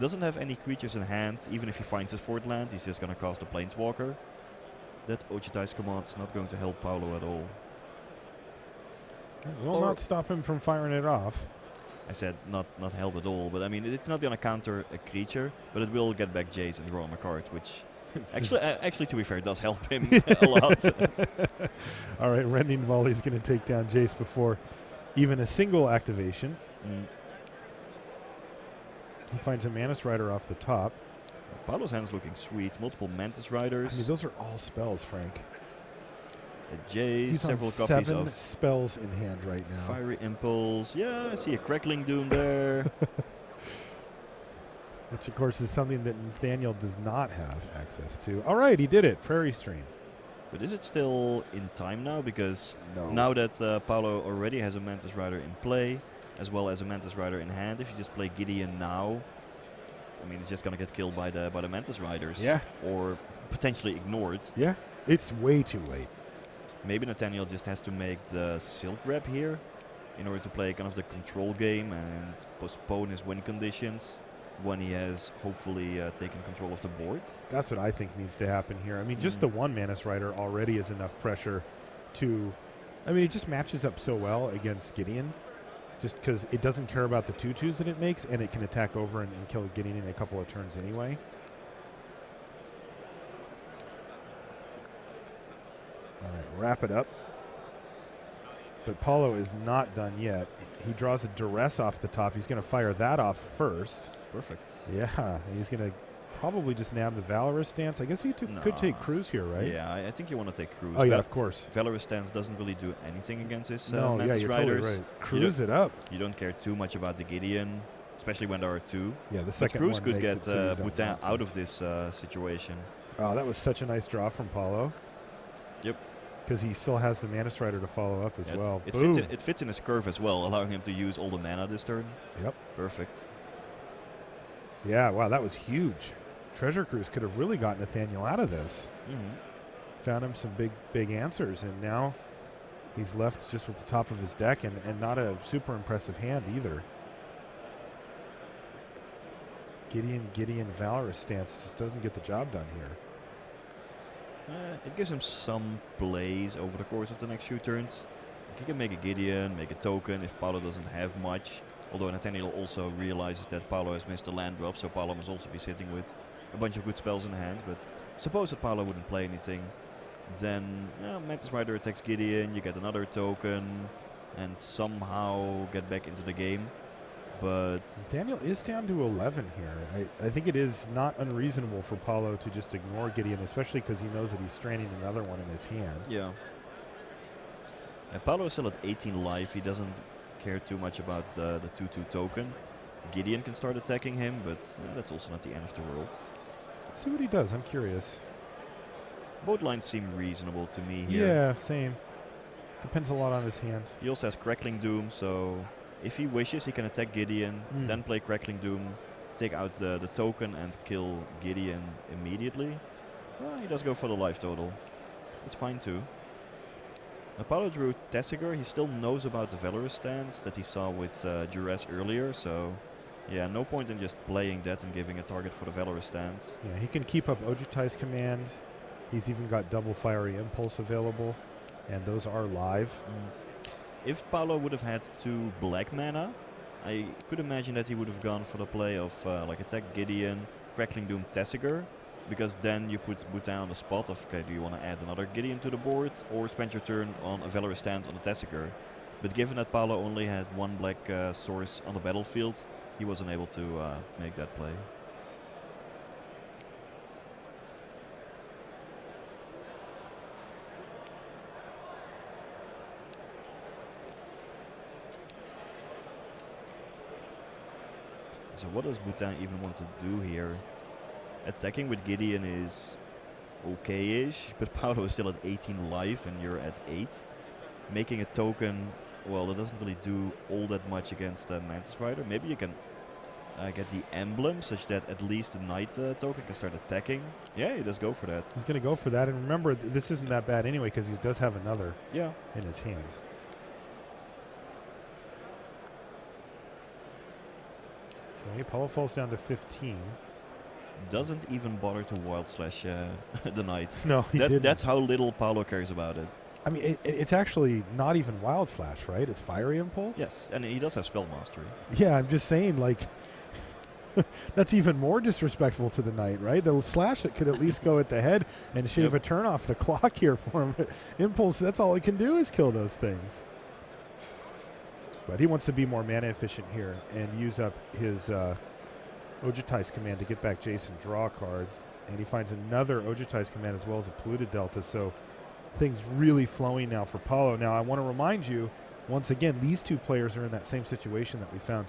doesn't have any creatures in hand, even if he finds his 4th land, he's just going to cast a Planeswalker. That Ojitai's command is not going to help Paulo at all.
Will not stop him from firing it off.
I said not help at all, but I mean, it's not going to counter a creature, but it will get back Jace and draw him a card, which actually, to be fair, does help him a lot.
All right, Rending Volley is going to take down Jace before even a single activation. He finds a Mantis Rider off the top.
Paolo's hand's looking sweet. Multiple Mantis
I
Riders.
mean, those are all spells, Frank.
A Jace,
He's
several
on
copies
7
of
spells in hand right now.
Fiery Impulse. Yeah, I see a Crackling Doom there.
Which, of course, is something that Nathaniel does not have access to. All right, he did it. Prairie Stream.
But is it still in time now? Because
No.
now that Paolo already has a Mantis Rider in play, as well as a Mantis Rider in hand, if you just play Gideon now, I mean, it's just going to get killed by the Mantis Riders.
Yeah.
Or potentially ignored.
Yeah. It's way too late.
Maybe Nathaniel just has to make the Silk Grab here in order to play kind of the control game and postpone his win conditions when he has hopefully taken control of the board.
That's what I think needs to happen here. I mean, just the one Mantis Rider already is enough pressure to... I mean, it just matches up so well against Gideon, just because it doesn't care about the 2/2s that it makes, and it can attack over and kill Gideon in a couple of turns anyway. All right, wrap it up. But Paolo is not done yet. He draws a Duress off the top. He's going to fire that off first.
Perfect.
Yeah, he's going to probably just nab the Valorous Stance. I guess he could take Cruise here, right?
Yeah, I think you want to take Cruise.
Oh, yeah, of course.
Valorous Stance doesn't really do anything against his
No, yeah,
Mantis
you're
Riders.
totally right. Cruise it up.
You don't care too much about the Gideon, especially when there are two.
Yeah, the
But
second
Cruise
one
could
makes
get
it so you don't
Boutin
want to.
out of this situation.
Oh, that was such a nice draw from Paulo.
Yep.
Because he still has the Mantis Rider to follow up as
Yeah,
well.
It
Boom.
fits in his curve as well, allowing him to use all the mana this turn.
Yep.
Perfect.
Yeah, wow, that was huge. Treasure Cruise could have really got Nathaniel out of this. Found him some big answers, and now he's left just with the top of his deck and not a super impressive hand either. Gideon Valorous Stance just doesn't get the job done here.
It gives him some plays over the course of the next few turns. He can make a Gideon, make a token if Paolo doesn't have much. Although Nathaniel also realizes that Paolo has missed a land drop, so Paolo must also be sitting with a bunch of good spells in hand. But suppose that Paolo wouldn't play anything, then Mantis Rider attacks Gideon, you get another token, and somehow get back into the game. But
Daniel is down to 11 here. I think it is not unreasonable for Paulo to just ignore Gideon, especially because he knows that he's stranding another one in his hand.
yeah. Paolo is still at 18 life. He doesn't care too much about the 2/2 token. Gideon can start attacking him, but that's also not the end of the world.
Let's see what he does. I'm curious.
Both lines seem reasonable to me here.
Yeah, same. Depends a lot on his hand.
He also has Crackling Doom, so if he wishes, he can attack Gideon, then play Crackling Doom, take out the token, and kill Gideon immediately. Well, he does go for the life total. That's fine too. Paolo drew Tessiger. He still knows about the Valorous Stance that he saw with Duress earlier, so yeah, no point in just playing that and giving a target for the Valorous Stance.
Yeah, he can keep up Ojutai's command. He's even got double Fiery Impulse available, and those are live.
If Paolo would have had 2 black mana, I could imagine that he would have gone for the play of like attack Gideon, Crackling Doom, Tessiger, because then you put Boutin on the spot of, okay, do you want to add another Gideon to the board or spend your turn on a Valorous Stance on the Tessiger? But given that Paolo only had 1 black source on the battlefield, he wasn't able to make that play. So what does Boutin even want to do here? Attacking with Gideon is okay-ish, but Paolo is still at 18 life and you're at 8. Making a token, well, that doesn't really do all that much against Mantis Rider. Maybe you can get the emblem such that at least the Knight token can start attacking. Yeah, he does go for that.
He's going to go for that, and remember, this isn't that bad anyway because he does have another in his hand. Okay, Paulo falls down to 15.
Doesn't even bother to Wild Slash the Knight.
No, he didn't.
That's how little Paolo cares about it.
I mean, it's actually not even Wild Slash, right? It's Fiery Impulse?
Yes, and he does have Spell Mastery.
Yeah, I'm just saying, like, that's even more disrespectful to the Knight, right? The Slash it could at least go at the head and shave a turn off the clock here for him. But Impulse, that's all it can do is kill those things. But he wants to be more mana efficient here and use up his Ojutai's command to get back Jason draw a card. And he finds another Ojutai's command as well as a polluted delta. So things really flowing now for Paulo. Now I want to remind you, once again, these two players are in that same situation that we found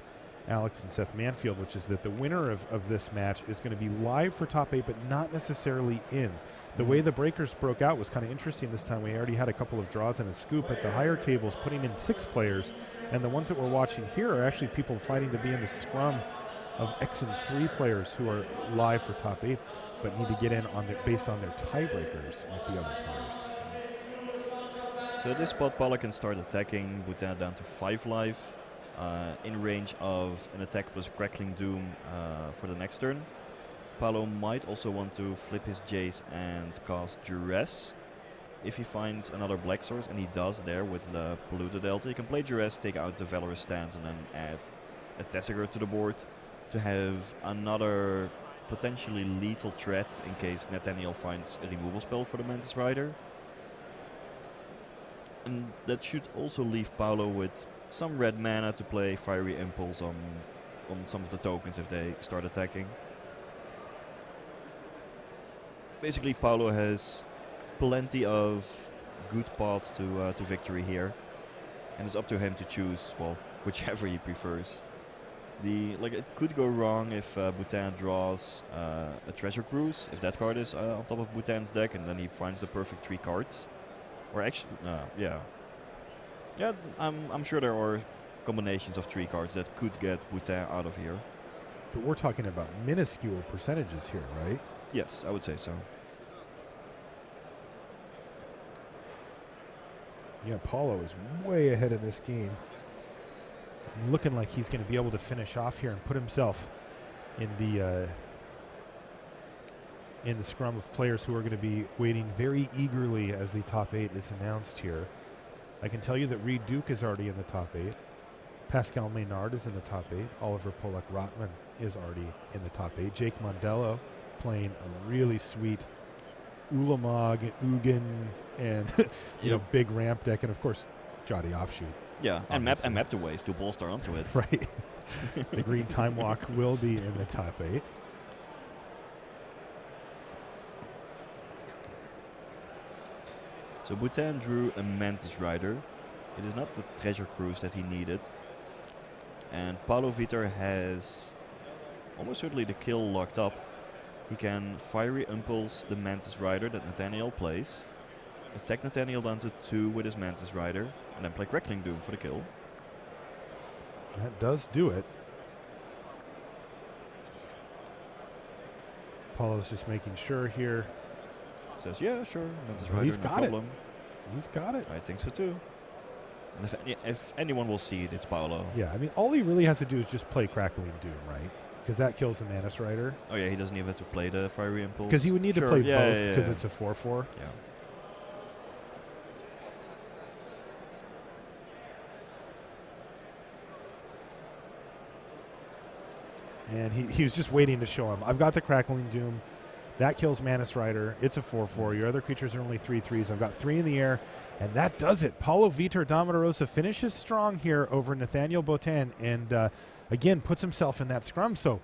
Alex and Seth Manfield, which is that the winner of this match is going to be live for top 8, but not necessarily in. The way the breakers broke out was kind of interesting this time. We already had a couple of draws and a scoop at the higher tables, putting in 6 players. And the ones that we're watching here are actually people fighting to be in the scrum of X and 3 players who are live for top 8, but need to get in on based on their tiebreakers with the other players.
So at this spot, Paulo can start attacking, Bhutan down to 5 life, in range of an attack plus Crackling Doom for the next turn. Paulo might also want to flip his Jace and cast Duress. If he finds another Black Source, and he does there with the Polluted Delta, he can play Duress, take out the Valorous Stance, and then add a Tessiger to the board to have another potentially lethal threat in case Nathaniel finds a removal spell for the Mantis Rider. And that should also leave Paulo with some red mana to play Fiery Impulse on some of the tokens if they start attacking. Basically, Paulo has plenty of good paths to victory here, and it's up to him to choose, well, whichever he prefers. It could go wrong if Bhutan draws a Treasure Cruise, if that card is on top of Bhutan's deck, and then he finds the perfect 3 cards. Or actually, yeah, I'm sure there are combinations of 3 cards that could get Bhutan out of here.
But we're talking about minuscule percentages here, right?
Yes, I would say so.
Yeah, Paulo is way ahead in this game. Looking like he's going to be able to finish off here and put himself in the scrum of players who are going to be waiting very eagerly as the top 8 is announced here. I can tell you that Reed Duke is already in the top 8. Pascal Maynard is in the top 8. Oliver Polak-Rotman is already in the top 8. Jake Mondello playing a really sweet Ulamog, Ugin, and big ramp deck, and of course Jotty Offshoot.
Yeah, and map the ways to bolster onto it.
Right. The green Time Walk will be in the top 8.
So Bhutan drew a Mantis Rider. It is not the Treasure Cruise that he needed. And Paulo Vitor has almost certainly the kill locked up. He can Fiery Impulse the Mantis Rider that Nathaniel plays, attack Nathaniel down to 2 with his Mantis Rider, and then play Crackling Doom for the kill.
That does do it. Paulo's just making sure here.
Says, yeah, sure, Mantis
Well,
Rider,
he's
no
got it.
problem.
He's got it.
I think so too. And if anyone will see it, it's Paulo.
Yeah, I mean, all he really has to do is just play Crackling Doom, right? Because that kills the Mantis Rider.
Oh yeah, he doesn't even have to play the Fiery Impulse.
Because he would need to play both because
yeah.
it's a 4/4.
Yeah.
And he was just waiting to show him. I've got the Crackling Doom. That kills Mantis Rider. It's a 4/4. Your other creatures are only 3/3s. I've got 3 in the air, and that does it. Paulo Vitor Damarosa finishes strong here over Nathaniel Bhutan, and again puts himself in that scrum. So